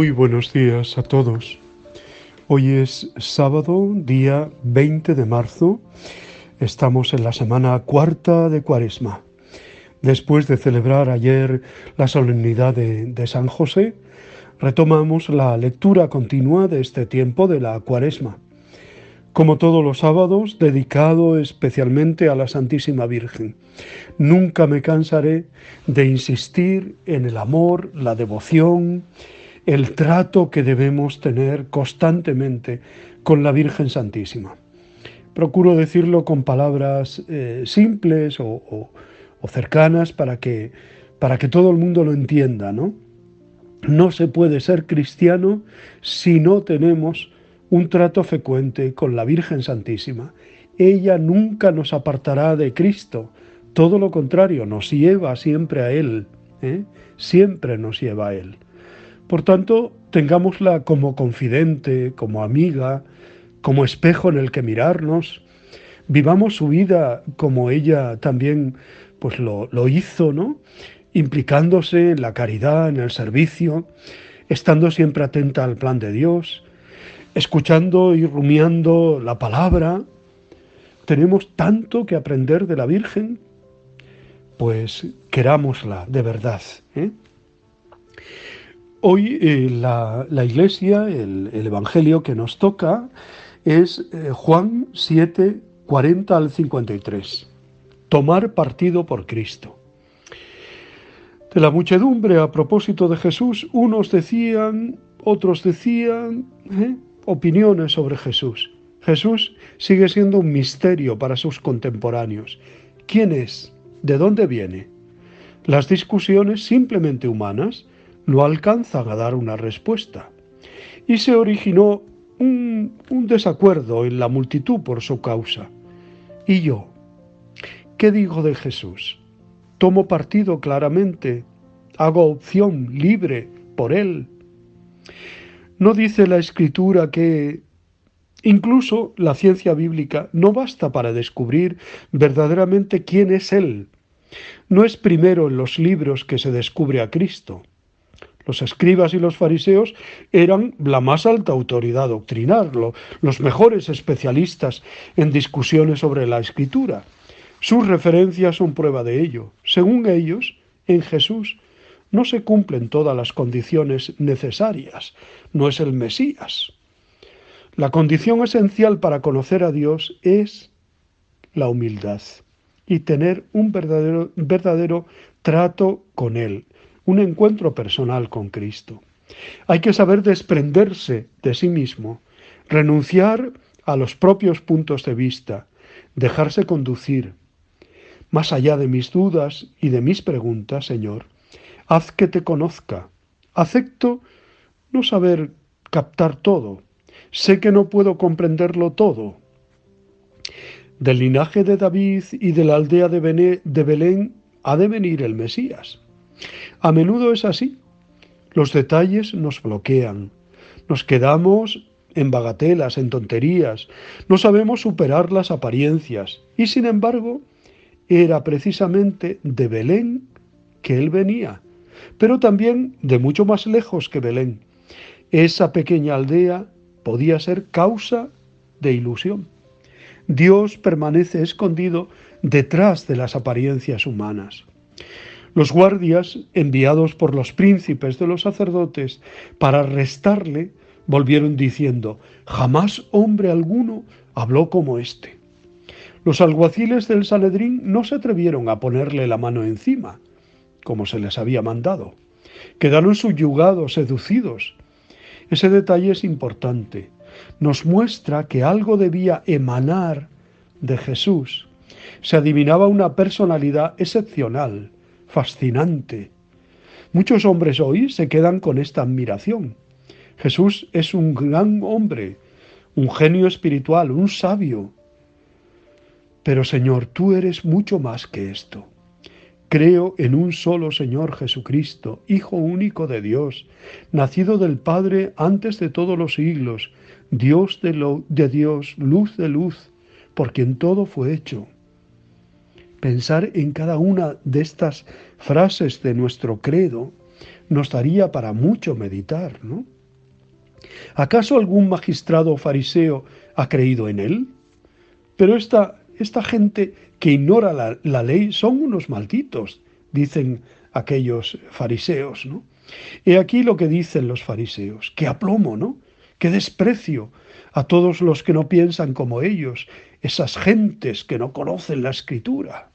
Muy buenos días a todos. Hoy es sábado, día 20 de marzo. Estamos en la semana cuarta de Cuaresma. Después de celebrar ayer la solemnidad de San José, retomamos la lectura continua de este tiempo de la Cuaresma. Como todos los sábados, dedicado especialmente a la Santísima Virgen. Nunca me cansaré de insistir en el amor, la devoción, el trato que debemos tener constantemente con la Virgen Santísima. Procuro decirlo con palabras simples o cercanas para que todo el mundo lo entienda, ¿no? No se puede ser cristiano si no tenemos un trato frecuente con la Virgen Santísima. Ella nunca nos apartará de Cristo, todo lo contrario, nos lleva siempre a Él, siempre nos lleva a Él. Por tanto, tengámosla como confidente, como amiga, como espejo en el que mirarnos. Vivamos su vida como ella también pues lo hizo, ¿no? Implicándose en la caridad, en el servicio, estando siempre atenta al plan de Dios, escuchando y rumiando la palabra. Tenemos tanto que aprender de la Virgen, pues querámosla de verdad, ¿eh? Hoy la Iglesia, el Evangelio que nos toca es Juan 7, 40 al 53. Tomar partido por Cristo. De la muchedumbre, a propósito de Jesús, unos decían, otros decían, opiniones sobre Jesús. Jesús sigue siendo un misterio para sus contemporáneos. ¿Quién es? ¿De dónde viene? Las discusiones simplemente humanas no alcanzan a dar una respuesta. Y se originó un desacuerdo en la multitud por su causa. ¿Y yo? ¿Qué digo de Jesús? ¿Tomo partido claramente? ¿Hago opción libre por Él? ¿No dice la Escritura que incluso la ciencia bíblica no basta para descubrir verdaderamente quién es Él? No es primero en los libros que se descubre a Cristo. Los escribas y los fariseos eran la más alta autoridad doctrinal, los mejores especialistas en discusiones sobre la Escritura. Sus referencias son prueba de ello. Según ellos, en Jesús no se cumplen todas las condiciones necesarias, no es el Mesías. La condición esencial para conocer a Dios es la humildad y tener un verdadero trato con Él, un encuentro personal con Cristo. Hay que saber desprenderse de sí mismo, renunciar a los propios puntos de vista, dejarse conducir. Más allá de mis dudas y de mis preguntas, Señor, haz que te conozca. Acepto no saber captar todo. Sé que no puedo comprenderlo todo. Del linaje de David y de la aldea de Belén ha de venir el Mesías. A menudo es así. Los detalles nos bloquean. Nos quedamos en bagatelas, en tonterías. No sabemos superar las apariencias. Y sin embargo, era precisamente de Belén que él venía, pero también de mucho más lejos que Belén. Esa pequeña aldea podía ser causa de ilusión. Dios permanece escondido detrás de las apariencias humanas. Los guardias, enviados por los príncipes de los sacerdotes para arrestarle, volvieron diciendo: jamás hombre alguno habló como éste. Los alguaciles del Sanedrín no se atrevieron a ponerle la mano encima, como se les había mandado. Quedaron subyugados, seducidos. Ese detalle es importante. Nos muestra que algo debía emanar de Jesús. Se adivinaba una personalidad excepcional, fascinante. Muchos hombres hoy se quedan con esta admiración. Jesús es un gran hombre, un genio espiritual, un sabio. Pero Señor, tú eres mucho más que esto. Creo en un solo Señor Jesucristo, Hijo único de Dios, nacido del Padre antes de todos los siglos, Dios de Dios, luz de luz, por quien todo fue hecho. Pensar en cada una de estas frases de nuestro credo nos daría para mucho meditar, ¿no? ¿Acaso algún magistrado o fariseo ha creído en él? Pero esta gente que ignora la ley son unos malditos, dicen aquellos fariseos, ¿no? He aquí lo que dicen los fariseos: qué aplomo, ¿no? Qué desprecio a todos los que no piensan como ellos, esas gentes que no conocen la Escritura.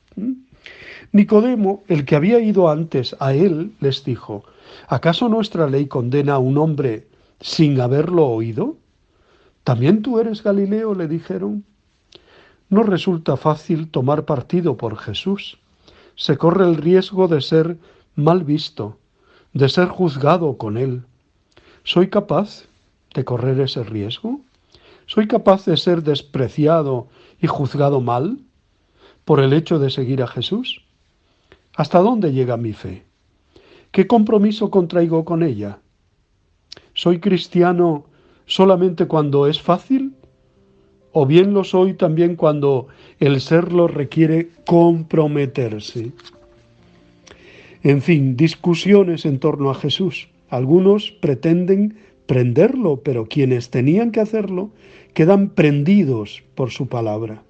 Nicodemo, el que había ido antes a él, les dijo: ¿acaso nuestra ley condena a un hombre sin haberlo oído? ¿También tú eres Galileo?, le dijeron. No resulta fácil tomar partido por Jesús. Se corre el riesgo de ser mal visto, de ser juzgado con él. ¿Soy capaz de correr ese riesgo? ¿Soy capaz de ser despreciado y juzgado mal por el hecho de seguir a Jesús? ¿Hasta dónde llega mi fe? ¿Qué compromiso contraigo con ella? ¿Soy cristiano solamente cuando es fácil? ¿O bien lo soy también cuando el serlo requiere comprometerse? En fin, discusiones en torno a Jesús. Algunos pretenden prenderlo, pero quienes tenían que hacerlo quedan prendidos por su palabra.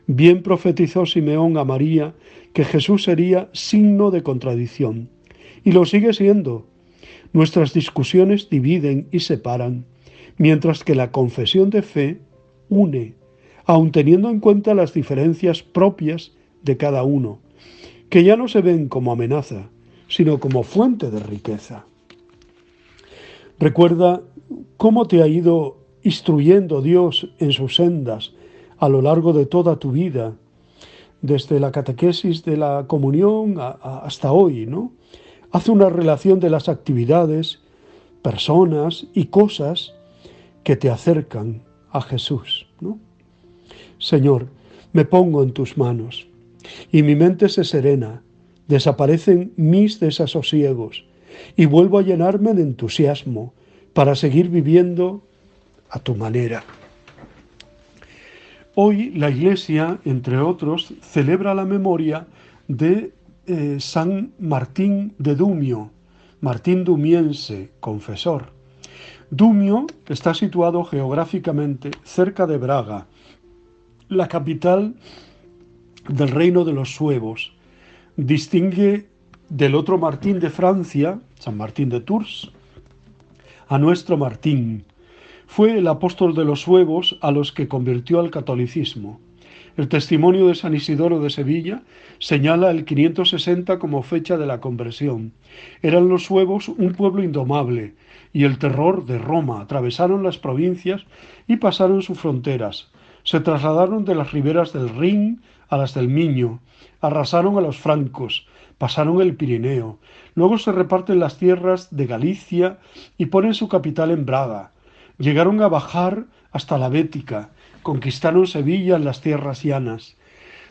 Bien profetizó Simeón a María que Jesús sería signo de contradicción, y lo sigue siendo. Nuestras discusiones dividen y separan, mientras que la confesión de fe une, aun teniendo en cuenta las diferencias propias de cada uno, que ya no se ven como amenaza, sino como fuente de riqueza. Recuerda cómo te ha ido instruyendo Dios en sus sendas a lo largo de toda tu vida, desde la catequesis de la comunión hasta hoy, ¿no? Haz una relación de las actividades, personas y cosas que te acercan a Jesús, ¿no? Señor, me pongo en tus manos y mi mente se serena, desaparecen mis desasosiegos y vuelvo a llenarme de entusiasmo para seguir viviendo a tu manera. Hoy la Iglesia, entre otros, celebra la memoria de San Martín de Dumio, Martín Dumiense, confesor. Dumio está situado geográficamente cerca de Braga, la capital del reino de los suevos. Distingue del otro Martín de Francia, San Martín de Tours, a nuestro Martín. Fue el apóstol de los suevos a los que convirtió al catolicismo. El testimonio de San Isidoro de Sevilla señala el 560 como fecha de la conversión. Eran los suevos un pueblo indomable y el terror de Roma. Atravesaron las provincias y pasaron sus fronteras. Se trasladaron de las riberas del Rin a las del Miño. Arrasaron a los francos. Pasaron el Pirineo. Luego se reparten las tierras de Galicia y ponen su capital en Braga. Llegaron a bajar hasta la Bética, conquistaron Sevilla en las tierras llanas.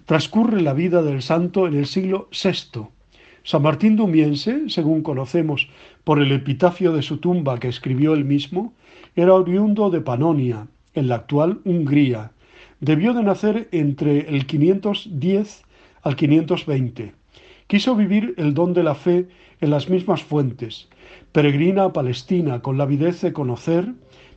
Transcurre la vida del santo en el siglo VI. San Martín Dumiense, según conocemos por el epitafio de su tumba que escribió él mismo, era oriundo de Panonia, en la actual Hungría. Debió de nacer entre el 510 al 520. Quiso vivir el don de la fe en las mismas fuentes. Peregrina a Palestina con la avidez de conocer,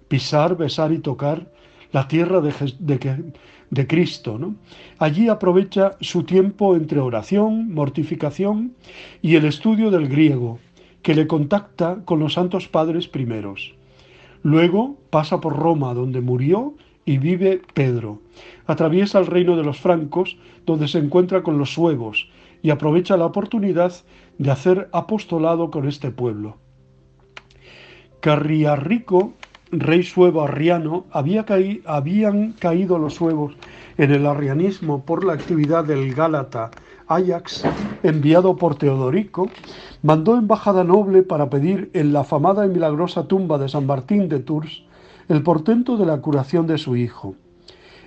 pisar, besar y tocar la tierra de Cristo, ¿no? Allí aprovecha su tiempo entre oración, mortificación y el estudio del griego, que le contacta con los santos padres primeros. Luego pasa por Roma, donde murió y vive Pedro. Atraviesa el reino de los francos, donde se encuentra con los suevos, y aprovecha la oportunidad de hacer apostolado con este pueblo. Carriarrico, rey suevo arriano, habían caído los suevos en el arrianismo por la actividad del Gálata Áyax, enviado por Teodorico. Mandó embajada noble para pedir en la afamada y milagrosa tumba de San Martín de Tours el portento de la curación de su hijo.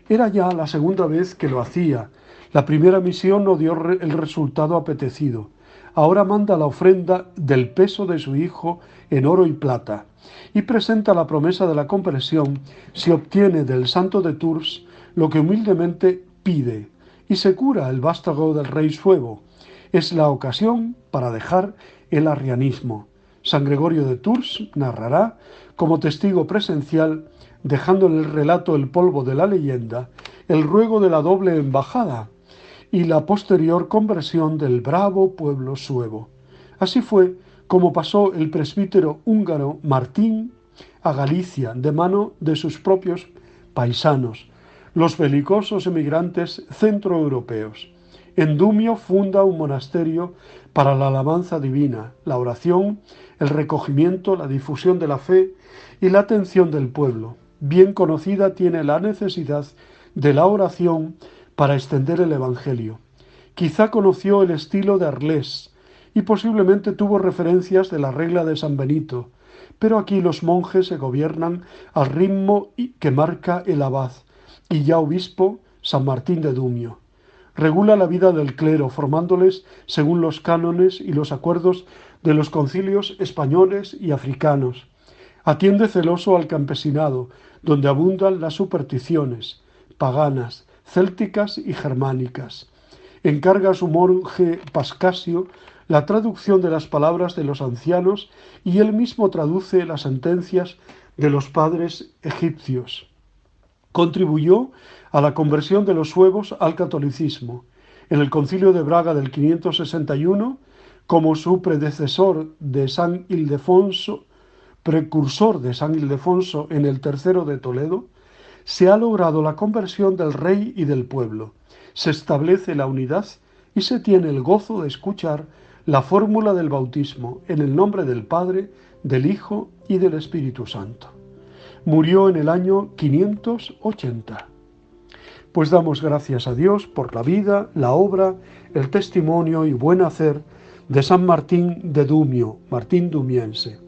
Era ya la segunda vez que lo hacía. La primera misión no dio el resultado apetecido. Ahora manda la ofrenda del peso de su hijo en oro y plata y presenta la promesa de la conversión si obtiene del santo de Tours lo que humildemente pide y se cura el vástago del rey suevo. Es la ocasión para dejar el arrianismo. San Gregorio de Tours narrará, como testigo presencial, dejando en el relato el polvo de la leyenda, el ruego de la doble embajada y la posterior conversión del bravo pueblo suevo. Así fue como pasó el presbítero húngaro Martín a Galicia de mano de sus propios paisanos, los belicosos emigrantes centroeuropeos. En Dumio funda un monasterio para la alabanza divina, la oración, el recogimiento, la difusión de la fe y la atención del pueblo. Bien conocida tiene la necesidad de la oración para extender el Evangelio. Quizá conoció el estilo de Arlés y posiblemente tuvo referencias de la regla de San Benito, pero aquí los monjes se gobiernan al ritmo que marca el abad y ya obispo San Martín de Dumio. Regula la vida del clero, formándoles según los cánones y los acuerdos de los concilios españoles y africanos. Atiende celoso al campesinado, donde abundan las supersticiones paganas, célticas y germánicas. Encarga a su monje Pascasio la traducción de las palabras de los ancianos y él mismo traduce las sentencias de los padres egipcios. Contribuyó a la conversión de los suevos al catolicismo. En el Concilio de Braga del 561, como su predecesor de San Ildefonso, precursor de San Ildefonso en el tercero de Toledo, se ha logrado la conversión del rey y del pueblo. Se establece la unidad y se tiene el gozo de escuchar la fórmula del bautismo en el nombre del Padre, del Hijo y del Espíritu Santo. Murió en el año 580. Pues damos gracias a Dios por la vida, la obra, el testimonio y buen hacer de San Martín de Dumio, Martín Dumiense.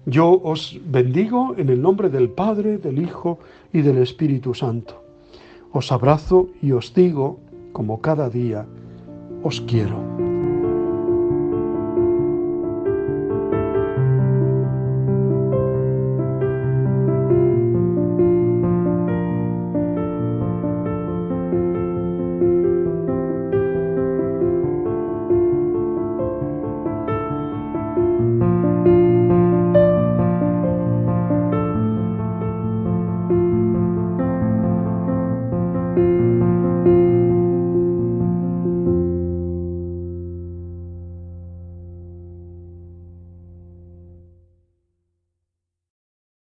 Yo os bendigo en el nombre del Padre, del Hijo y del Espíritu Santo. Os abrazo y os digo, como cada día, os quiero.